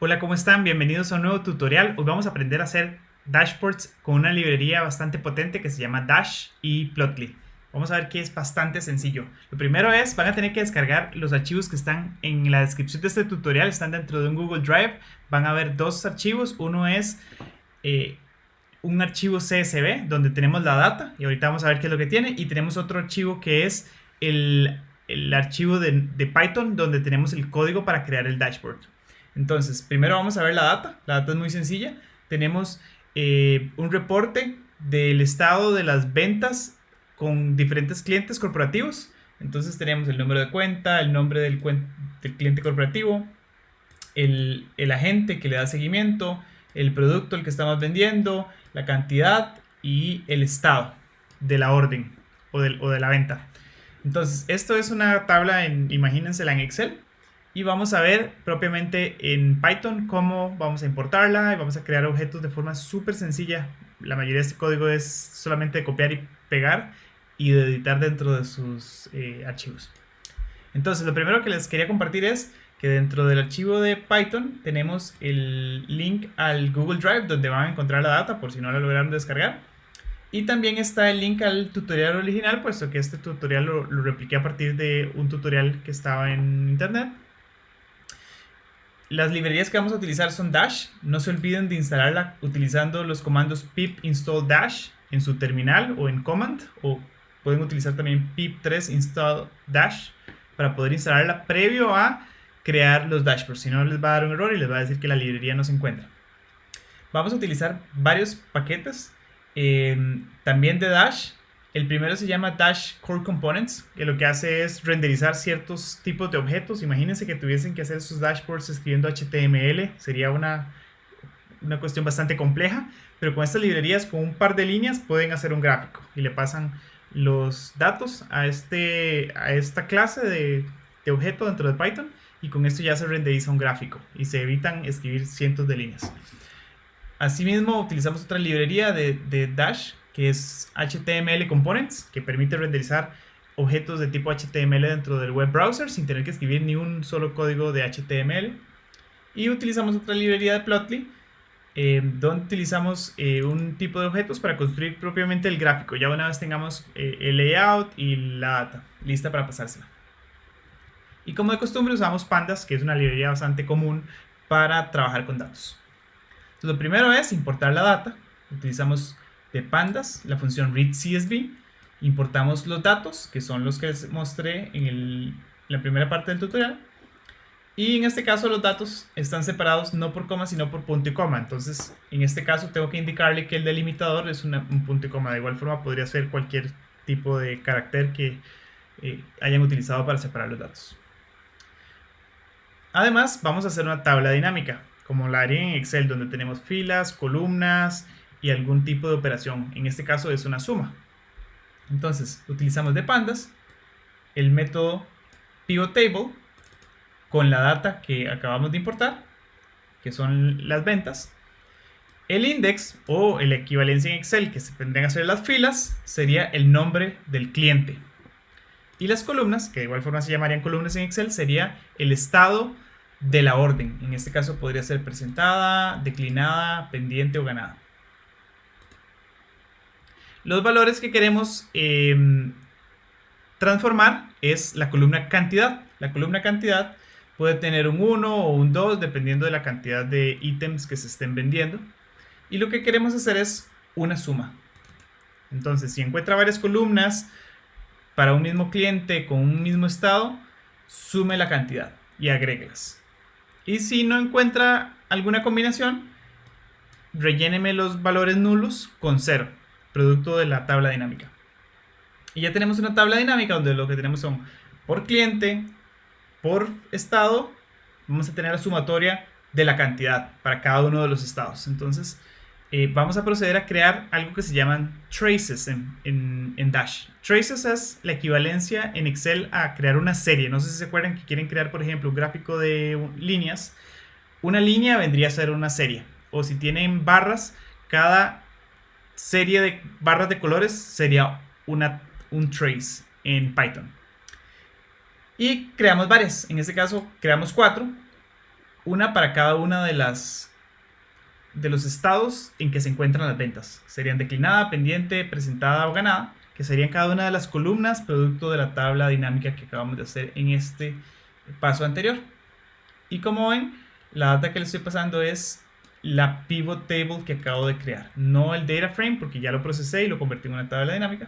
Hola, ¿cómo están? Bienvenidos a un nuevo tutorial. Hoy vamos a aprender a hacer dashboards con una librería bastante potente que se llama Dash y Plotly. Vamos a ver que es bastante sencillo. Lo primero es, van a tener que descargar los archivos que están en la descripción de este tutorial. Están dentro de un Google Drive. Van a ver dos archivos. Uno es un archivo CSV donde tenemos la data y ahorita vamos a ver qué es lo que tiene. Y tenemos otro archivo que es el archivo de Python donde tenemos el código para crear el dashboard. Entonces, primero vamos a ver la data. La data es muy sencilla. Tenemos un reporte del estado de las ventas con diferentes clientes corporativos. Entonces tenemos el número de cuenta, el nombre del cliente corporativo, el agente que le da seguimiento, el producto el que estamos vendiendo, la cantidad y el estado de la orden o de la venta. Entonces, esto es una tabla, imagínensela en Excel. Y vamos a ver propiamente en Python cómo vamos a importarla y vamos a crear objetos de forma súper sencilla. La mayoría de este código es solamente de copiar y pegar y de editar dentro de sus archivos. Entonces, lo primero que les quería compartir es que dentro del archivo de Python tenemos el link al Google Drive donde van a encontrar la data por si no la lograron descargar. Y también está el link al tutorial original, puesto que este tutorial lo repliqué a partir de un tutorial que estaba en internet. Las librerías que vamos a utilizar son Dash. No se olviden de instalarla utilizando los comandos pip install dash en su terminal o en command, o pueden utilizar también pip3 install dash para poder instalarla previo a crear los dashboards. Si no, les va a dar un error y les va a decir que la librería no se encuentra. Vamos a utilizar varios paquetes también de Dash. El primero se llama Dash Core Components, que lo que hace es renderizar ciertos tipos de objetos. Imagínense que tuviesen que hacer sus dashboards escribiendo HTML. Sería una cuestión bastante compleja, pero con estas librerías, con un par de líneas, pueden hacer un gráfico y le pasan los datos a esta clase de objeto dentro de Python, y con esto ya se renderiza un gráfico y se evitan escribir cientos de líneas. Asimismo, utilizamos otra librería de Dash, que es HTML Components, que permite renderizar objetos de tipo HTML dentro del web browser sin tener que escribir ni un solo código de HTML. Y utilizamos otra librería de Plotly, donde utilizamos un tipo de objetos para construir propiamente el gráfico, ya una vez tengamos el layout y la data lista para pasársela. Y como de costumbre usamos Pandas, que es una librería bastante común para trabajar con datos. Entonces, lo primero es importar la data. Utilizamos de Pandas la función readCSV. Importamos los datos, que son los que les mostré en la primera parte del tutorial. Y en este caso los datos están separados no por coma, sino por punto y coma. Entonces, en este caso tengo que indicarle que el delimitador es un punto y coma. De igual forma podría ser cualquier tipo de carácter que hayan utilizado para separar los datos. Además, vamos a hacer una tabla dinámica, como la haría en Excel, donde tenemos filas, columnas y algún tipo de operación. En este caso es una suma. Entonces, utilizamos de Pandas el método pivotTable con la data que acabamos de importar, que son las ventas. El index, o la equivalencia en Excel que se tendrían que hacer las filas, sería el nombre del cliente. Y las columnas, que de igual forma se llamarían columnas en Excel, sería el estado de la orden. En este caso podría ser presentada, declinada, pendiente o ganada. Los valores que queremos transformar es la columna cantidad. La columna cantidad puede tener un 1 o un 2 dependiendo de la cantidad de ítems que se estén vendiendo. Y lo que queremos hacer es una suma. Entonces, si encuentra varias columnas para un mismo cliente con un mismo estado, sume la cantidad y agréguelas. Y si no encuentra alguna combinación, relléneme los valores nulos con 0, producto de la tabla dinámica. Y ya tenemos una tabla dinámica donde lo que tenemos son por cliente, por estado, vamos a tener la sumatoria de la cantidad para cada uno de los estados. Entonces, vamos a proceder a crear algo que se llaman traces en Dash. Traces es la equivalencia en Excel a crear una serie. No sé si se acuerdan que quieren crear, por ejemplo, un gráfico de líneas. Una línea vendría a ser una serie. O si tienen barras, cada serie de barras de colores sería un trace en Python. Y creamos varias. En este caso, creamos 4. una para cada una de los estados en que se encuentran las ventas. Serían declinada, pendiente, presentada o ganada, que serían cada una de las columnas producto de la tabla dinámica que acabamos de hacer en este paso anterior. Y como ven, la data que les estoy pasando es la pivot table que acabo de crear, no el data frame, porque ya lo procesé y lo convertí en una tabla dinámica.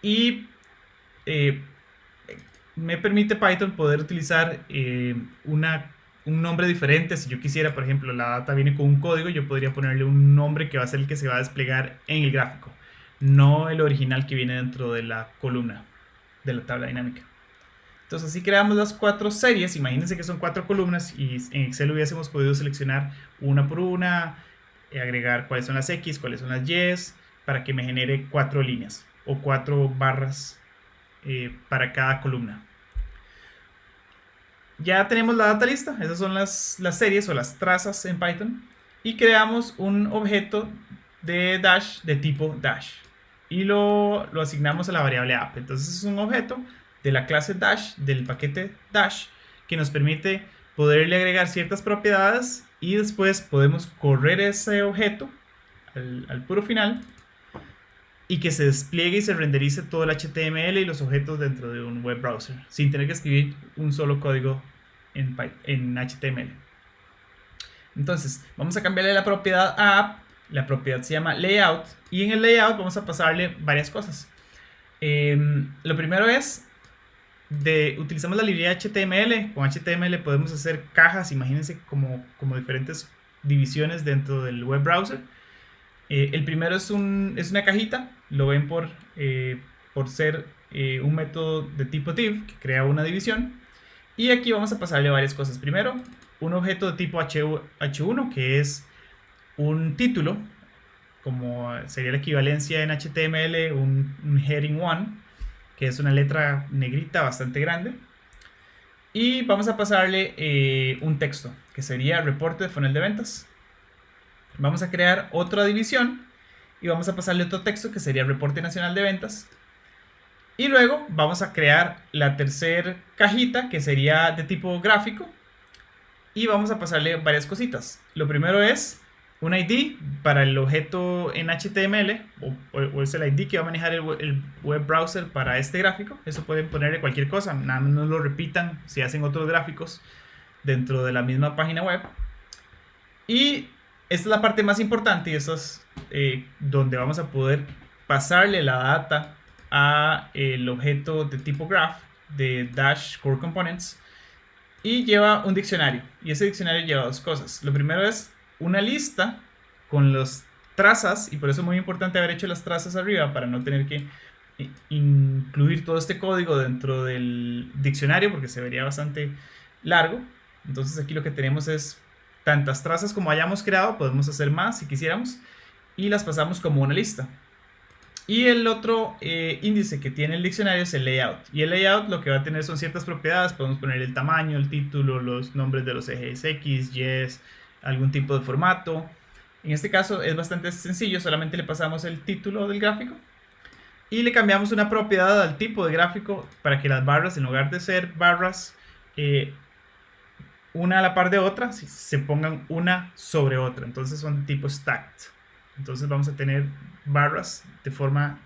Y me permite Python poder utilizar un nombre diferente. Si yo quisiera, por ejemplo, la data viene con un código, yo podría ponerle un nombre que va a ser el que se va a desplegar en el gráfico, no el original que viene dentro de la columna de la tabla dinámica. Entonces así creamos las 4 series. Imagínense que son 4 columnas y en Excel hubiésemos podido seleccionar una por una, agregar cuáles son las X, cuáles son las Y, para que me genere 4 líneas o 4 barras para cada columna. Ya tenemos la data lista. Esas son las series o las trazas en Python. Y creamos un objeto de dash de tipo dash. Y lo asignamos a la variable app. Entonces es un objeto de la clase dash, del paquete dash, que nos permite poderle agregar ciertas propiedades y después podemos correr ese objeto al puro final y que se despliegue y se renderice todo el HTML y los objetos dentro de un web browser sin tener que escribir un solo código en HTML. Entonces vamos a cambiarle la propiedad a app. La propiedad se llama layout y en el layout vamos a pasarle varias cosas. Lo primero es utilizamos la librería HTML. Con HTML podemos hacer cajas, imagínense como diferentes divisiones dentro del web browser. El primero es una cajita, lo ven por ser un método de tipo div que crea una división. Y aquí vamos a pasarle varias cosas. Primero, un objeto de tipo H1 que es un título, como sería la equivalencia en HTML, un heading 1, que es una letra negrita bastante grande. Y vamos a pasarle un texto, que sería reporte de funnel de ventas. Vamos a crear otra división y vamos a pasarle otro texto, que sería reporte nacional de ventas. Y luego vamos a crear la tercera cajita, que sería de tipo gráfico. Y vamos a pasarle varias cositas. Lo primero es un ID para el objeto en HTML, o es el ID que va a manejar el web browser para este gráfico. Eso pueden ponerle cualquier cosa, nada más no lo repitan si hacen otros gráficos dentro de la misma página web. Y esta es la parte más importante y esta es donde vamos a poder pasarle la data a el objeto de tipo graph de Dash Core Components, y lleva un diccionario, y ese diccionario lleva dos cosas. Lo primero es una lista con las trazas, y por eso es muy importante haber hecho las trazas arriba para no tener que incluir todo este código dentro del diccionario porque se vería bastante largo. Entonces aquí lo que tenemos es tantas trazas como hayamos creado, podemos hacer más si quisiéramos, y las pasamos como una lista. Y el otro índice que tiene el diccionario es el layout. Y el layout lo que va a tener son ciertas propiedades. Podemos poner el tamaño, el título, los nombres de los ejes X, Y, algún tipo de formato. En este caso es bastante sencillo, solamente le pasamos el título del gráfico y le cambiamos una propiedad al tipo de gráfico para que las barras, en lugar de ser barras una a la par de otra, se pongan una sobre otra. Entonces son de tipo stacked. Entonces vamos a tener barras de forma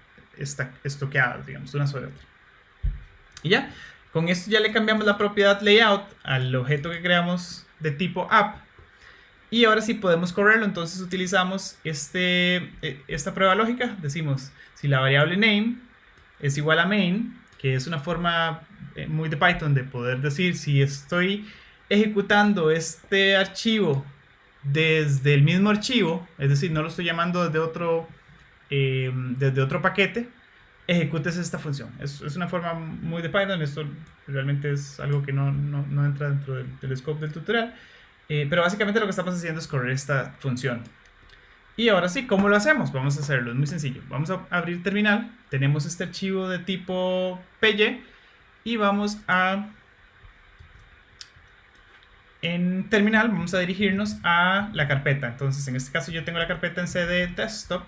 estoqueada, digamos, una sobre otra. Y ya, con esto ya le cambiamos la propiedad layout al objeto que creamos de tipo app. Y ahora sí podemos correrlo. Entonces utilizamos esta prueba lógica. Decimos, si la variable name es igual a main, que es una forma muy de Python de poder decir si estoy ejecutando este archivo desde el mismo archivo, es decir, no lo estoy llamando desde otro paquete, ejecutes esta función. Es una forma muy de Python. Esto realmente es algo que no entra dentro del scope del tutorial, pero básicamente lo que estamos haciendo es correr esta función. Y ahora sí, ¿cómo lo hacemos? Vamos a hacerlo, es muy sencillo. Vamos a abrir terminal, tenemos este archivo de tipo py y vamos a... En terminal vamos a dirigirnos a la carpeta. Entonces en este caso yo tengo la carpeta en CD desktop.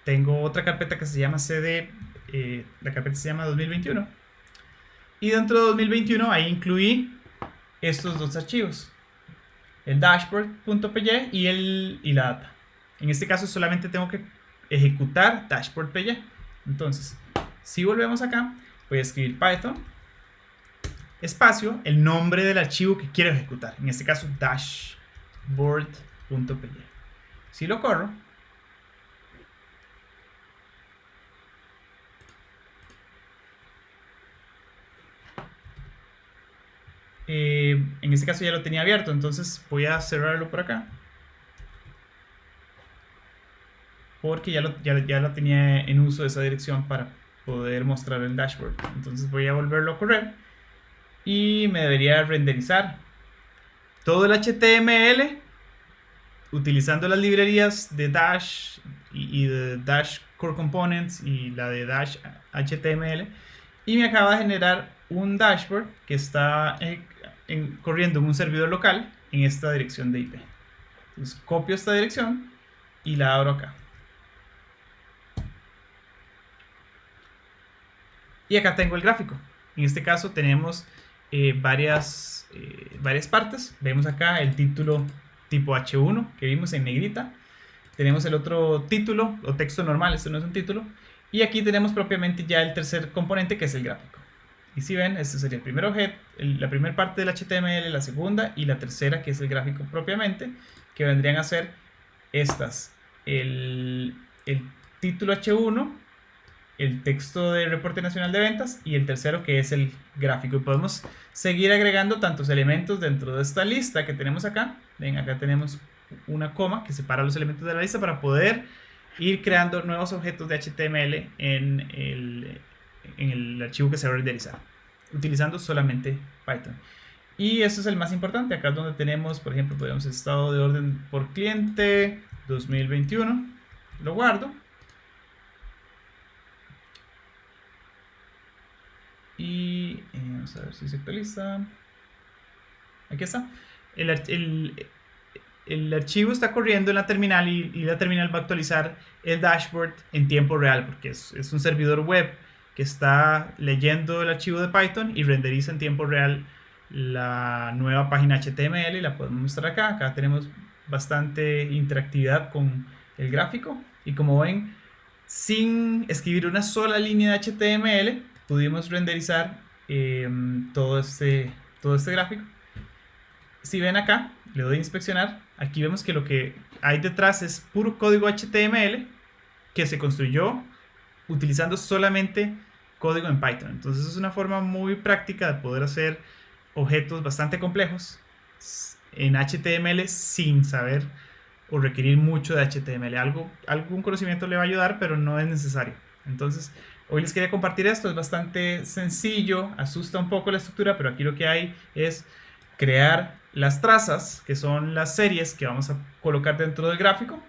Tengo otra carpeta que se llama CD, la carpeta se llama 2021. Y dentro de 2021 ahí incluí estos dos archivos, el dashboard.py y la data. En este caso solamente tengo que ejecutar dashboard.py. Entonces, si volvemos acá, voy a escribir Python espacio, el nombre del archivo que quiero ejecutar. En este caso, dashboard.py. Si lo corro, en este caso ya lo tenía abierto, entonces voy a cerrarlo por acá. Porque ya lo tenía en uso esa dirección para poder mostrar el dashboard. Entonces voy a volverlo a correr y me debería renderizar todo el HTML utilizando las librerías de Dash y de Dash Core Components y la de Dash HTML, y me acaba de generar un dashboard que está corriendo en un servidor local en esta dirección de IP. Entonces copio esta dirección y la abro acá. Y acá tengo el gráfico. En este caso tenemos varias partes. Vemos acá el título tipo H1 que vimos en negrita. Tenemos el otro título o texto normal, este no es un título. Y aquí tenemos propiamente ya el tercer componente, que es el gráfico. Y si ven, este sería el primer objeto, la primera parte del HTML, la segunda y la tercera, que es el gráfico propiamente, que vendrían a ser estas: el título H1, el texto de reporte nacional de ventas y el tercero, que es el gráfico. Y podemos seguir agregando tantos elementos dentro de esta lista que tenemos acá. Ven, acá tenemos una coma que separa los elementos de la lista para poder ir creando nuevos objetos de HTML en el archivo que se va a renderizar, utilizando solamente Python. Y eso es el más importante. Acá es donde tenemos, por ejemplo, podemos estado de orden por cliente 2021. Lo guardo. Y vamos a ver si se actualiza. Aquí está. El archivo está corriendo en la terminal y la terminal va a actualizar el dashboard en tiempo real, porque es un servidor web que está leyendo el archivo de Python y renderiza en tiempo real la nueva página HTML, y la podemos mostrar acá. Acá tenemos bastante interactividad con el gráfico, y como ven, sin escribir una sola línea de HTML pudimos renderizar todo este gráfico. Si ven acá, le doy a inspeccionar, aquí vemos que lo que hay detrás es puro código HTML que se construyó utilizando solamente código en Python. Entonces es una forma muy práctica de poder hacer objetos bastante complejos en HTML sin saber o requerir mucho de HTML. Algún conocimiento le va a ayudar, pero no es necesario. Entonces, hoy les quería compartir esto. Es bastante sencillo, asusta un poco la estructura, pero aquí lo que hay es crear las trazas, que son las series que vamos a colocar dentro del gráfico.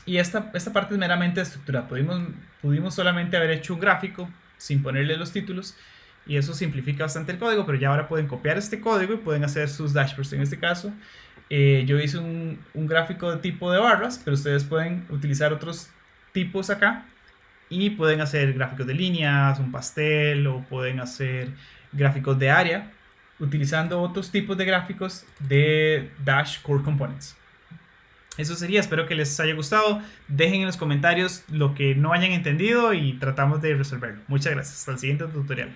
Y esta parte es meramente de estructura. Pudimos solamente haber hecho un gráfico sin ponerle los títulos, y eso simplifica bastante el código, pero ya ahora pueden copiar este código y pueden hacer sus dashboards. En este caso, yo hice un gráfico de tipo de barras, pero ustedes pueden utilizar otros tipos acá y pueden hacer gráficos de líneas, un pastel, o pueden hacer gráficos de área utilizando otros tipos de gráficos de Dash Core Components. Eso sería, espero que les haya gustado. Dejen en los comentarios lo que no hayan entendido y tratamos de resolverlo. Muchas gracias, hasta el siguiente tutorial.